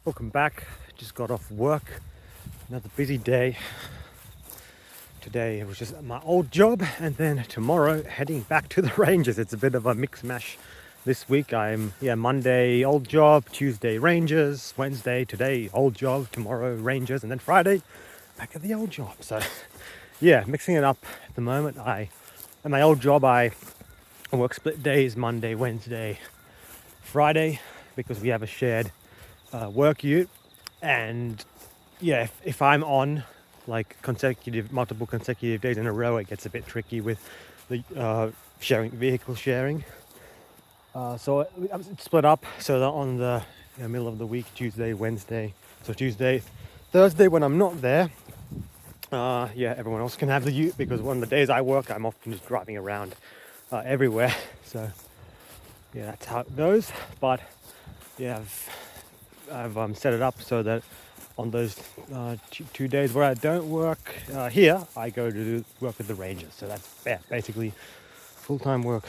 Welcome back. Just got off work. Another busy day. Today it was just my old job, and then tomorrow heading back to the Rangers. It's a bit of a mix mash this week. I'm Monday old job, Tuesday Rangers, Wednesday today old job, tomorrow Rangers, and then Friday back at the old job. So mixing it up at the moment. At my old job I work split days, Monday, Wednesday, Friday, because we have a shared work ute. And if I'm on like multiple consecutive days in a row, it gets a bit tricky with the vehicle sharing. So I'm split up so that on the middle of the week, Tuesday, Wednesday, so Tuesday, Thursday when I'm not there, everyone else can have the ute, because one of the days I work, I'm often just driving around everywhere. So that's how it goes. But I've set it up so that on those 2 days where I don't work here, I go to work with the Rangers. So that's basically full-time work.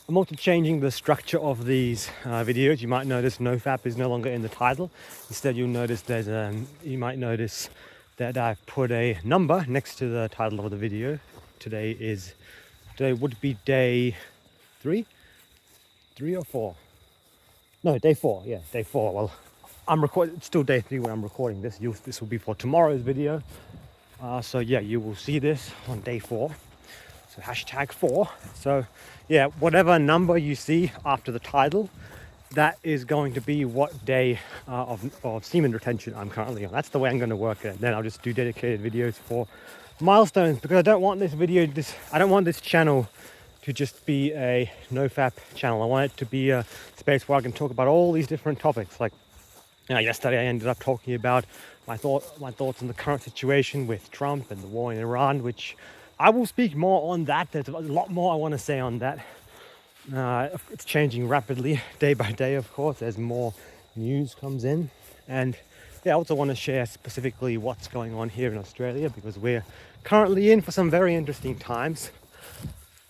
I'm also changing the structure of these videos. You might notice NoFap is no longer in the title. Instead, you might notice that I've put a number next to the title of the video. Today would be day 3 or 4. No, day 4. Yeah, day 4. Well, it's still day 3 when I'm recording this. This will be for tomorrow's video. You will see this on day 4. So #4. So whatever number you see after the title, that is going to be what day of semen retention I'm currently on. That's the way I'm going to work it. Then I'll just do dedicated videos for milestones, because I don't want this channel to just be a NoFap channel. I want it to be a space where I can talk about all these different topics. Like yesterday I ended up talking about my thoughts on the current situation with Trump and the war in Iran, which I will speak more on that. There's a lot more I want to say on that. It's changing rapidly day by day, of course, as more news comes in. And I also want to share specifically what's going on here in Australia, because we're currently in for some very interesting times.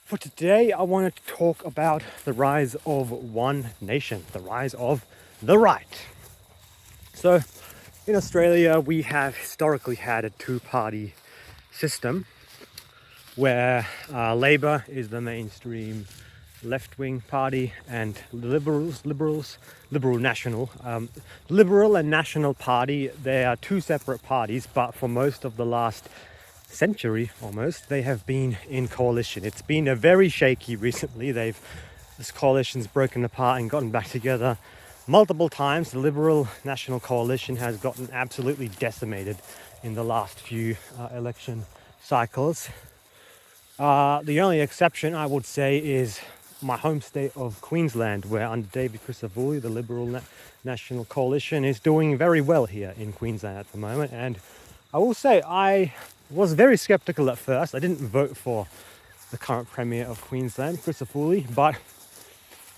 For today, I wanted to talk about the rise of one nation, the rise of the right. So in Australia, we have historically had a two-party system where Labor is the mainstream left-wing party, and Liberal and National Party, they are two separate parties, but for most of the last century almost, they have been in coalition. It's been a very shaky recently. This coalition's broken apart and gotten back together multiple times. The Liberal National Coalition has gotten absolutely decimated in the last few election cycles. The only exception, I would say, is my home state of Queensland, where under David Christodoulou, the Liberal National Coalition is doing very well here in Queensland at the moment. And I will say I was very skeptical at first. I didn't vote for the current Premier of Queensland, Christodoulou, but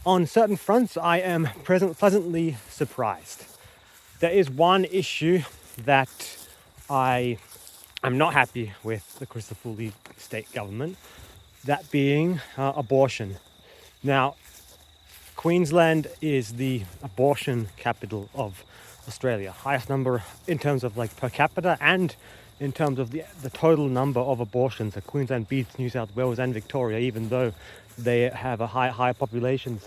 on certain fronts I am pleasantly surprised. There is one issue that I'm not happy with the Christodoulou state government, that being abortion. Now, Queensland is the abortion capital of Australia, highest number in terms of per capita, and in terms of the total number of abortions. So Queensland beats New South Wales and Victoria, even though they have a higher populations.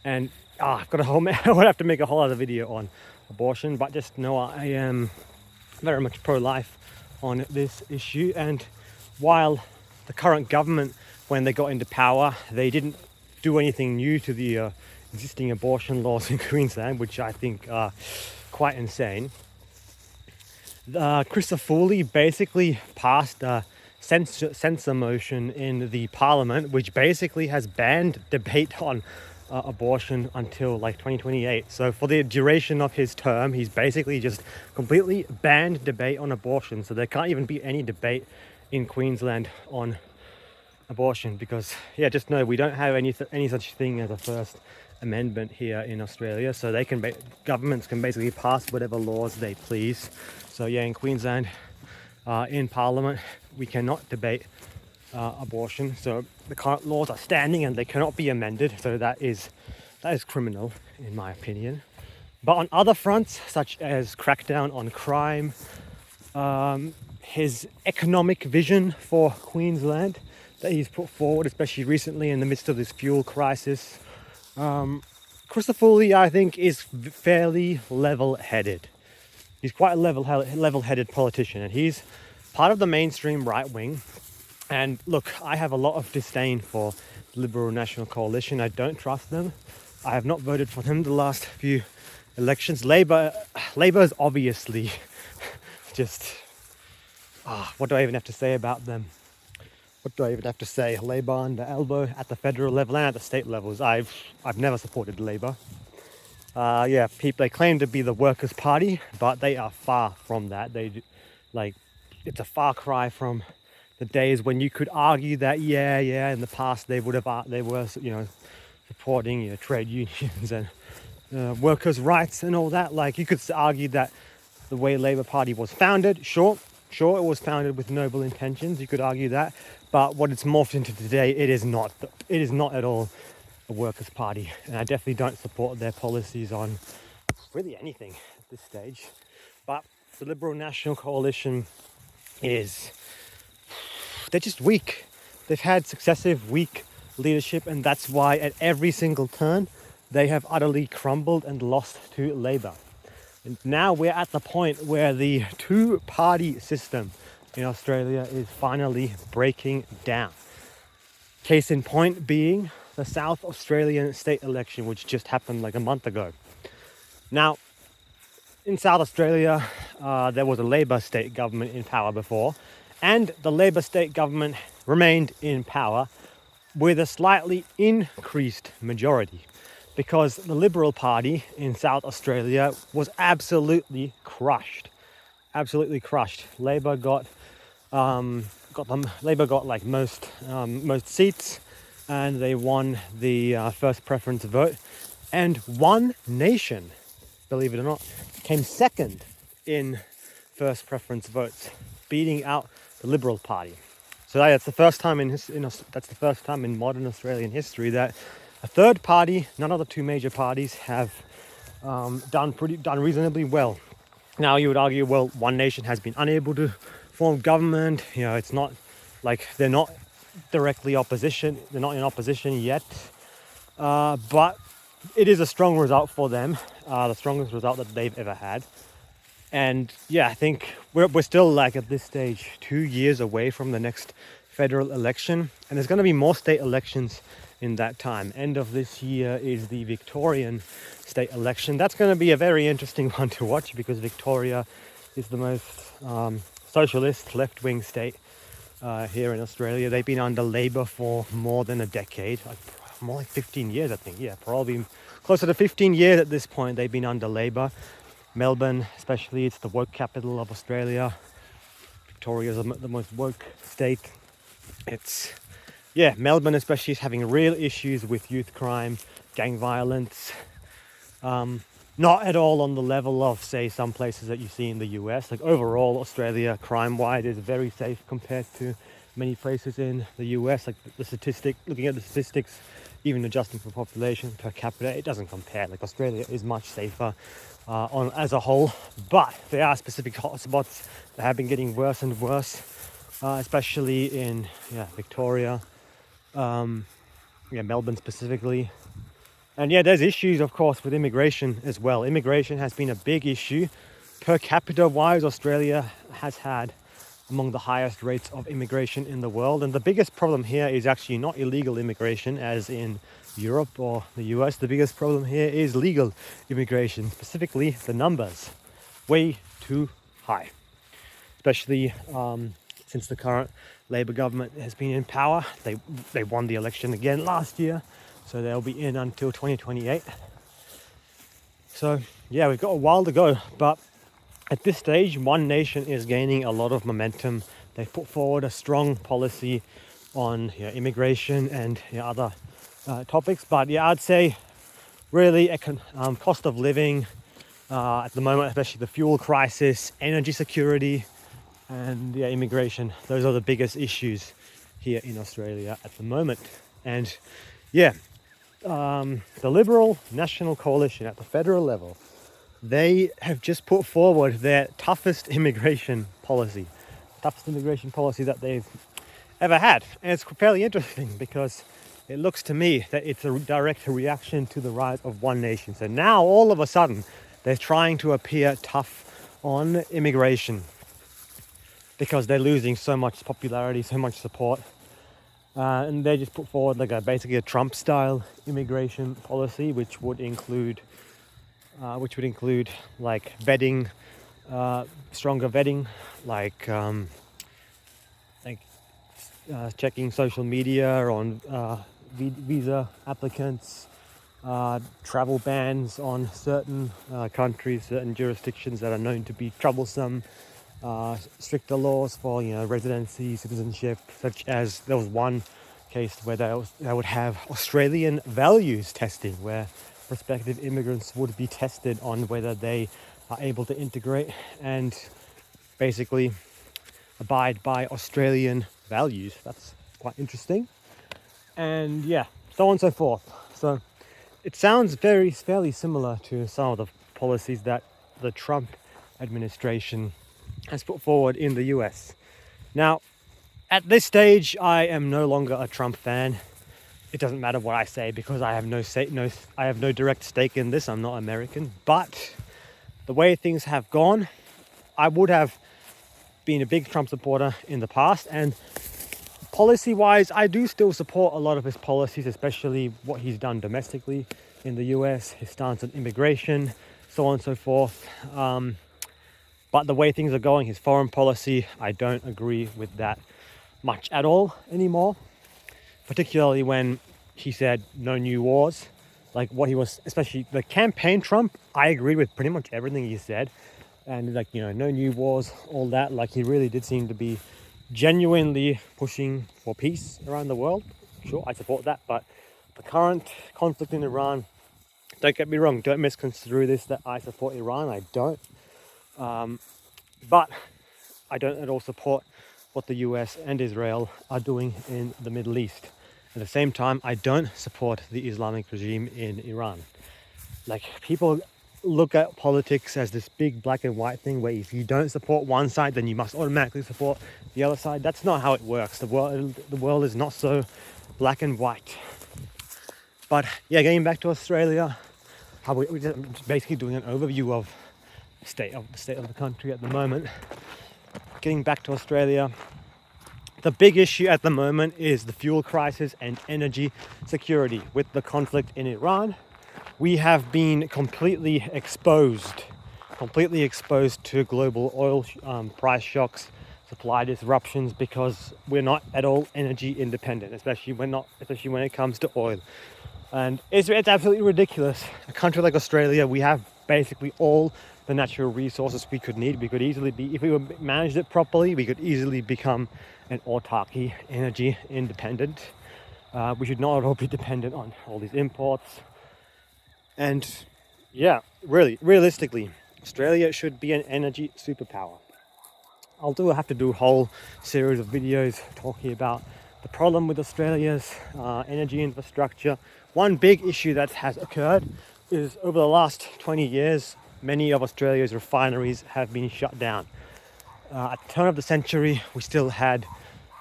And I would have to make a whole other video on abortion, but just know I am very much pro-life on this issue. And while the current government, when they got into power, they didn't do anything new to the existing abortion laws in Queensland, which I think are quite insane. Christodoulou basically passed a censor motion in the parliament, which basically has banned debate on abortion until 2028. So for the duration of his term, he's basically just completely banned debate on abortion. So there can't even be any debate in Queensland on abortion, because just know we don't have any such thing as a First Amendment here in Australia. So governments can basically pass whatever laws they please. So in Queensland, in Parliament, we cannot debate abortion. So the current laws are standing and they cannot be amended. So that is criminal, in my opinion. But on other fronts, such as crackdown on crime, his economic vision for Queensland that he's put forward, especially recently in the midst of this fuel crisis, Christopher, I think, is fairly level-headed. He's quite a level-headed politician, and he's part of the mainstream right wing. And look, I have a lot of disdain for the Liberal National Coalition. I don't trust them. I have not voted for them the last few elections. Labour is obviously just... what do I even have to say about them? What do I even have to say? Labour under elbow at the federal level and at the state levels. I've never supported Labour. They claim to be the Workers' Party, but they are far from that. It's a far cry from the days when you could argue that in the past they were supporting trade unions and workers' rights and all that. Like, you could argue that the way Labour Party was founded, sure, it was founded with noble intentions. You could argue that, but what it's morphed into today, it is not at all a Workers' Party, and I definitely don't support their policies on really anything at this stage. But the Liberal National Coalition they're just weak. They've had successive weak leadership, and that's why at every single turn they have utterly crumbled and lost to Labour. And now we're at the point where the two-party system in Australia is finally breaking down. Case in point being the South Australian state election, which just happened like a month ago. Now, in South Australia, there was a Labor state government in power before, and the Labor state government remained in power with a slightly increased majority, because the Liberal Party in South Australia was absolutely crushed. Labor got like most seats, and they won the first preference vote. And One Nation, believe it or not, came second in first preference votes, beating out the Liberal Party. So that's the first time in modern Australian history that a third party, none of the two major parties, have done reasonably well. Now you would argue, well, One Nation has been unable to form government. It's not like they're not directly opposition. They're not in opposition yet, but it is a strong result for them, the strongest result that they've ever had. And I think we're still, like, at this stage 2 years away from the next federal election, and there's going to be more state elections in that time. End of this year is the Victorian state election. That's going to be a very interesting one to watch, because Victoria is the most socialist left-wing state here in Australia. They've been under Labor for more than a decade, more like 15 years, I think. Probably closer to 15 years at this point they've been under Labor. Melbourne, especially, it's the woke capital of Australia. Victoria is the most woke state. Melbourne especially is having real issues with youth crime, gang violence. Not at all on the level of, say, some places that you see in the US. Like, overall, Australia, crime-wide, is very safe compared to many places in the US. Like, looking at the statistics, even adjusting for population per capita, it doesn't compare. Like, Australia is much safer as a whole, but there are specific hotspots that have been getting worse and worse, especially in Victoria, Melbourne specifically. And there's issues, of course, with immigration as well. Immigration has been a big issue. Per capita wise, Australia has had among the highest rates of immigration in the world. And the biggest problem here is actually not illegal immigration as in Europe or the US. The biggest problem here is legal immigration, specifically the numbers. Way too high. Especially since the current Labor government has been in power. They won the election again last year, so they'll be in until 2028. So we've got a while to go, but at this stage, One Nation is gaining a lot of momentum. They've put forward a strong policy on immigration and other topics, but I'd say really cost of living at the moment, especially the fuel crisis, energy security, and immigration. Those are the biggest issues here in Australia at the moment. And the Liberal National Coalition at the federal level they have just put forward their toughest immigration policy that they've ever had. And it's fairly interesting because it looks to me that it's a direct reaction to the rise of one nation. So now all of a sudden they're trying to appear tough on immigration because they're losing so much popularity, so much support. And they just put forward like basically a Trump-style immigration policy, which would include like vetting, stronger vetting, like checking social media on visa applicants, travel bans on certain countries, certain jurisdictions that are known to be troublesome, stricter laws for residency, citizenship, such as there was one case where they would have Australian values testing, where prospective immigrants would be tested on whether they are able to integrate and basically abide by Australian values. That's quite interesting. And yeah, so on and so forth. So it sounds fairly similar to some of the policies that the Trump administration has put forward in the US. Now, at this stage, I am no longer a Trump fan. It doesn't matter what I say because I have no direct stake in this. I'm not American. But the way things have gone, I would have been a big Trump supporter in the past, and policy-wise, I do still support a lot of his policies, especially what he's done domestically in the US, his stance on immigration, so on and so forth. But the way things are going, his foreign policy, I don't agree with that much at all anymore. Particularly when he said no new wars. Like what he was, especially the campaign Trump, I agree with pretty much everything he said. And like, no new wars, all that. Like he really did seem to be genuinely pushing for peace around the world. Sure, I support that. But the current conflict in Iran, don't get me wrong, don't misconstrue this that I support Iran. I don't. But I don't at all support what the US and Israel are doing in the Middle East. At the same time, I don't support the Islamic regime in Iran. Like, people look at politics as this big black and white thing where if you don't support one side, then you must automatically support the other side. That's not how it works. The world is not so black and white. But yeah, getting back to Australia, how we're just basically doing an overview of the state of the country at the moment. Getting back to Australia, the big issue at the moment is the fuel crisis and energy security. With the conflict in Iran, we have been completely exposed to global oil price shocks, supply disruptions, because we're not at all energy independent, especially when it comes to oil. And it's absolutely ridiculous. A country like Australia, we have basically all the natural resources we could need. We could easily be, if we managed it properly, we could easily become an autarky, energy independent. We should not all be dependent on all these imports. And yeah, really, realistically, Australia should be an energy superpower. I'll have to do a whole series of videos talking about the problem with Australia's energy infrastructure. One big issue that has occurred is over the last 20 years, many of Australia's refineries have been shut down. At the turn of the century, we still had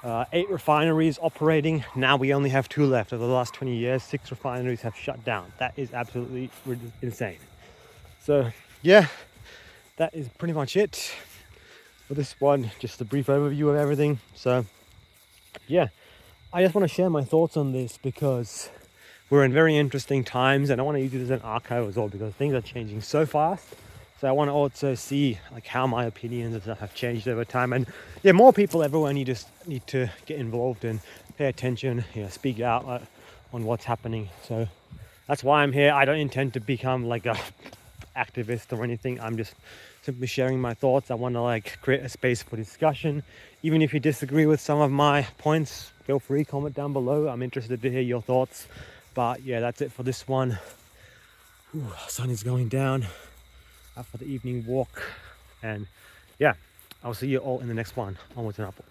8 refineries operating. Now we only have 2 left. Over the last 20 years, 6 refineries have shut down. That is absolutely insane. So yeah, that is pretty much it for this one. Just a brief overview of everything. So yeah, I just want to share my thoughts on this because we're in very interesting times, and I want to use it as an archive as well because things are changing so fast. So I want to also see like how my opinions and stuff have changed over time. And yeah, more people everywhere need to get involved and pay attention, speak out on what's happening. So that's why I'm here. I don't intend to become like a activist or anything. I'm just simply sharing my thoughts. I want to like create a space for discussion. Even if you disagree with some of my points, feel free, comment down below. I'm interested to hear your thoughts. But yeah, that's it for this one. Sun is going down. Out for the evening walk, and yeah, I'll see you all in the next one. Onwards and upwards.